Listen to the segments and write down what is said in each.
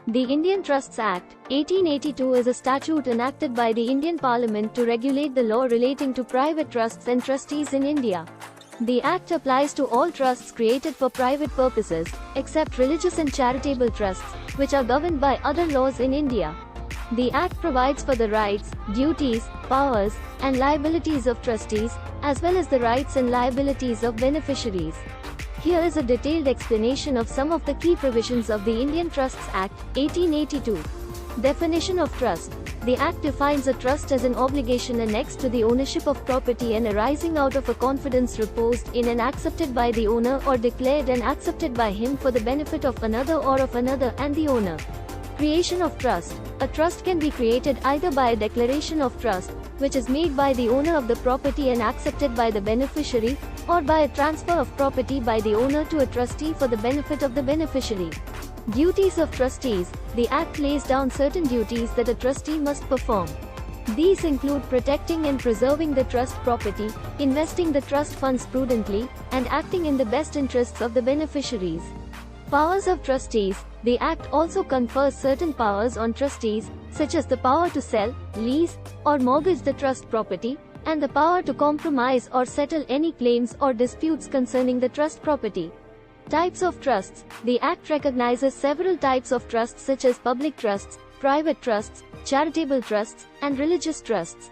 The Indian Trusts Act, 1882 is a statute enacted by the Indian Parliament to regulate the law relating to private trusts and trustees in India. The Act applies to all trusts created for private purposes, except religious and charitable trusts, which are governed by other laws in India. The Act provides for the rights, duties, powers, and liabilities of trustees, as well as the rights and liabilities of beneficiaries. Here is a detailed explanation of some of the key provisions of the Indian Trusts Act, 1882. Definition of trust. The Act defines a trust as an obligation annexed to the ownership of property and arising out of a confidence reposed in and accepted by the owner or declared and accepted by him for the benefit of another or of another and the owner. Creation of trust. A trust can be created either by a declaration of trust, which is made by the owner of the property and accepted by the beneficiary, or by a transfer of property by the owner to a trustee for the benefit of the beneficiary. Duties of trustees. The Act lays down certain duties that a trustee must perform. These include protecting and preserving the trust property, investing the trust funds prudently, and acting in the best interests of the beneficiaries. Powers of trustees. The Act also confers certain powers on trustees, such as the power to sell, lease, or mortgage the trust property, and the power to compromise or settle any claims or disputes concerning the trust property. Types of trusts. The Act recognizes several types of trusts such as public trusts, private trusts, charitable trusts, and religious trusts.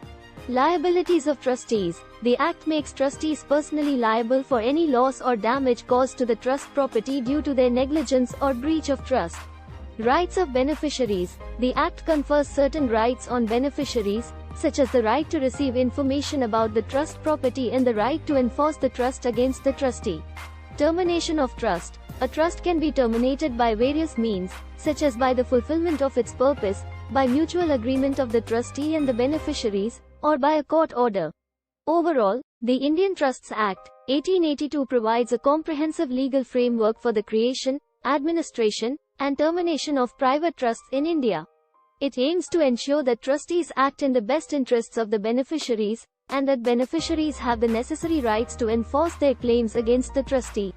Liabilities of trustees. The Act makes trustees personally liable for any loss or damage caused to the trust property due to their negligence or breach of trust. Rights of beneficiaries. The Act confers certain rights on beneficiaries, such as the right to receive information about the trust property and the right to enforce the trust against the trustee. Termination of trust. A trust can be terminated by various means, such as by the fulfillment of its purpose, by mutual agreement of the trustee and the beneficiaries, or by a court order. Overall, the Indian Trusts Act, 1882 provides a comprehensive legal framework for the creation, administration, and termination of private trusts in India. It aims to ensure that trustees act in the best interests of the beneficiaries, and that beneficiaries have the necessary rights to enforce their claims against the trustee.